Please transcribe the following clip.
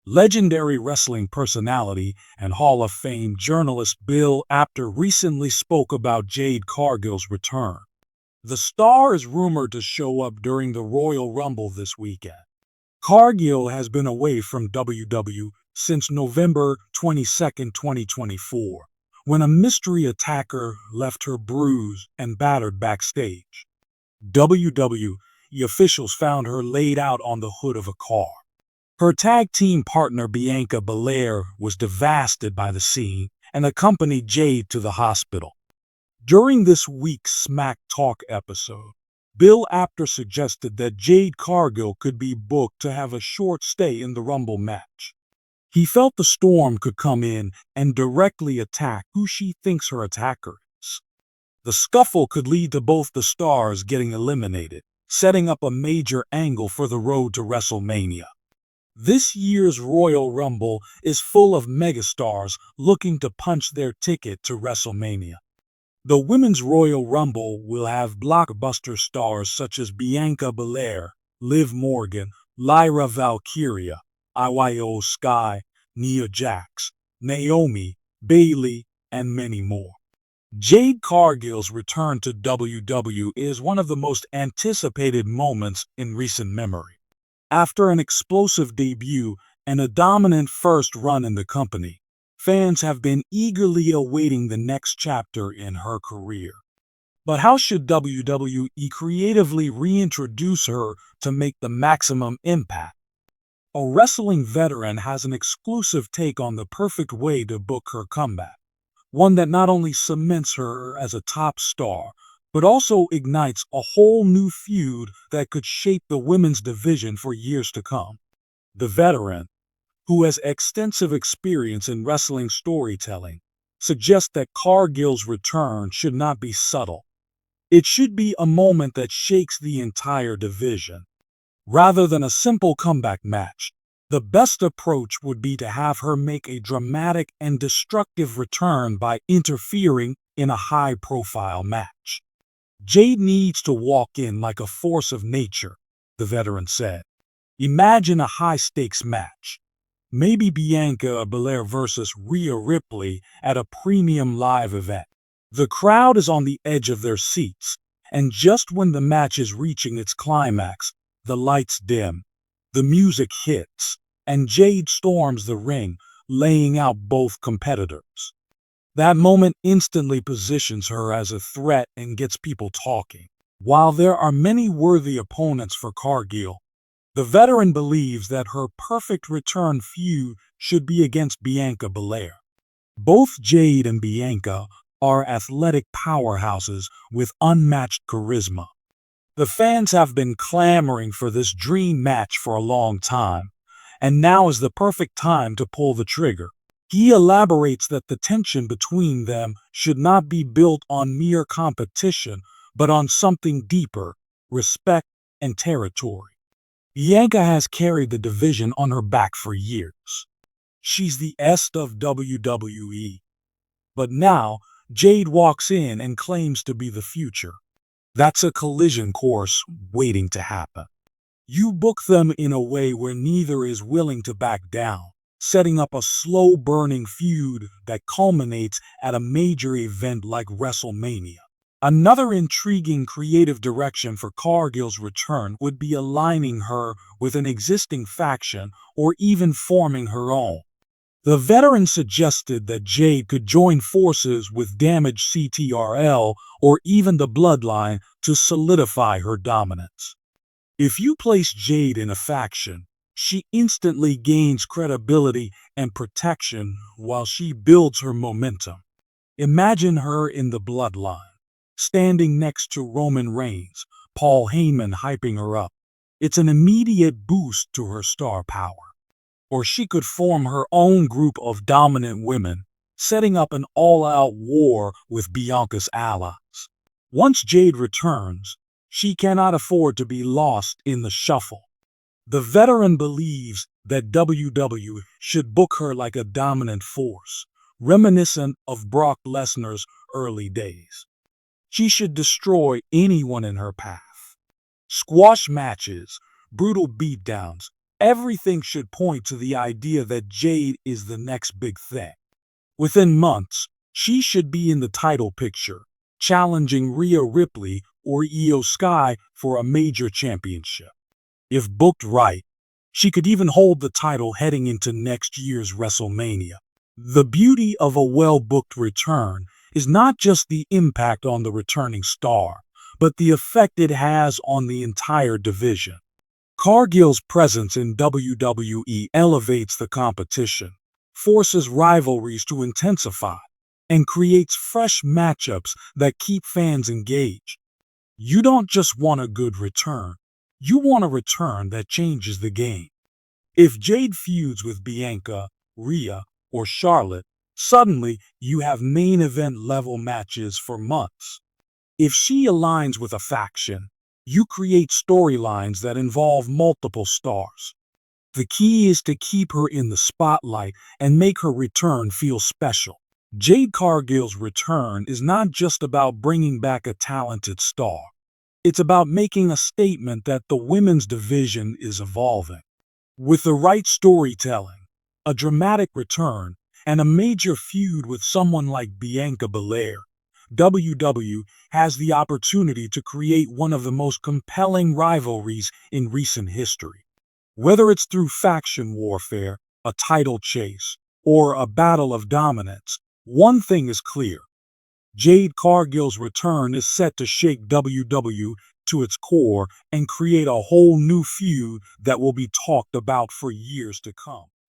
Legendary wrestling personality and Hall of Fame journalist Bill Apter recently spoke about Jade Cargill's return. The star is rumored to show up during the Royal Rumble this weekend. Cargill has been away from WWE since November 22, 2024, when a mystery attacker left her bruised and battered backstage. WWE officials found her laid out on the hood of a car. Her tag team partner Bianca Belair was devastated by the scene and accompanied Jade to the hospital. During this week's Smack Talk episode, Bill Apter suggested that Jade Cargill could be booked to have a short stay in the Rumble match. He felt the Storm could come in and directly attack who she thinks her attacker is. The scuffle could lead to both the stars getting eliminated, setting up a major angle for the road to WrestleMania. This year's Royal Rumble is full of megastars looking to punch their ticket to WrestleMania. The Women's Royal Rumble will have blockbuster stars such as Bianca Belair, Liv Morgan, Lyra Valkyria, Io Sky, Nia Jax, Naomi, Bayley, and many more. Jade Cargill's return to WWE is one of the most anticipated moments in recent memory. After an explosive debut and a dominant first run in the company, fans have been eagerly awaiting the next chapter in her career. But how should WWE creatively reintroduce her to make the maximum impact? A wrestling veteran has an exclusive take on the perfect way to book her comeback, one that not only cements her as a top star, but also ignites a whole new feud that could shape the women's division for years to come. The veteran, who has extensive experience in wrestling storytelling, suggests that Cargill's return should not be subtle. It should be a moment that shakes the entire division. Rather than a simple comeback match, the best approach would be to have her make a dramatic and destructive return by interfering in a high-profile match. Jade needs to walk in like a force of nature, the veteran said. Imagine a high-stakes match. Maybe Bianca Belair versus Rhea Ripley at a premium live event. The crowd is on the edge of their seats, and just when the match is reaching its climax, the lights dim, the music hits, and Jade storms the ring, laying out both competitors. That moment instantly positions her as a threat and gets people talking. While there are many worthy opponents for Cargill, the veteran believes that her perfect return feud should be against Bianca Belair. Both Jade and Bianca are athletic powerhouses with unmatched charisma. The fans have been clamoring for this dream match for a long time, and now is the perfect time to pull the trigger. He elaborates that the tension between them should not be built on mere competition, but on something deeper, respect and territory. Bianca has carried the division on her back for years. She's the S of WWE. But now, Jade walks in and claims to be the future. That's a collision course waiting to happen. You book them in a way where neither is willing to back down, setting up a slow-burning feud that culminates at a major event like WrestleMania. Another intriguing creative direction for Cargill's return would be aligning her with an existing faction or even forming her own. The veteran suggested that Jade could join forces with damaged CTRL or even the Bloodline to solidify her dominance. If you place Jade in a faction, she instantly gains credibility and protection while she builds her momentum. Imagine her in the Bloodline, standing next to Roman Reigns, Paul Heyman hyping her up. It's an immediate boost to her star power. Or she could form her own group of dominant women, setting up an all-out war with Bianca's allies. Once Jade returns, she cannot afford to be lost in the shuffle. The veteran believes that WWE should book her like a dominant force, reminiscent of Brock Lesnar's early days. She should destroy anyone in her path. Squash matches, brutal beatdowns, Everything should point to the idea that Jade is the next big thing. Within months, she should be in the title picture, challenging Rhea Ripley or Io Sky for a major championship. If booked right, she could even hold the title heading into next year's WrestleMania. The beauty of a well-booked return is not just the impact on the returning star, but the effect it has on the entire division. Cargill's presence in WWE elevates the competition, forces rivalries to intensify, and creates fresh matchups that keep fans engaged. You don't just want a good return, you want a return that changes the game. If Jade feuds with Bianca, Rhea, or Charlotte, suddenly you have main event level matches for months. If she aligns with a faction, you create storylines that involve multiple stars. The key is to keep her in the spotlight and make her return feel special. Jade Cargill's return is not just about bringing back a talented star. It's about making a statement that the women's division is evolving. With the right storytelling, a dramatic return, and a major feud with someone like Bianca Belair, WWE has the opportunity to create one of the most compelling rivalries in recent history. Whether it's through faction warfare, a title chase, or a battle of dominance, one thing is clear. Jade Cargill's return is set to shake WWE to its core and create a whole new feud that will be talked about for years to come.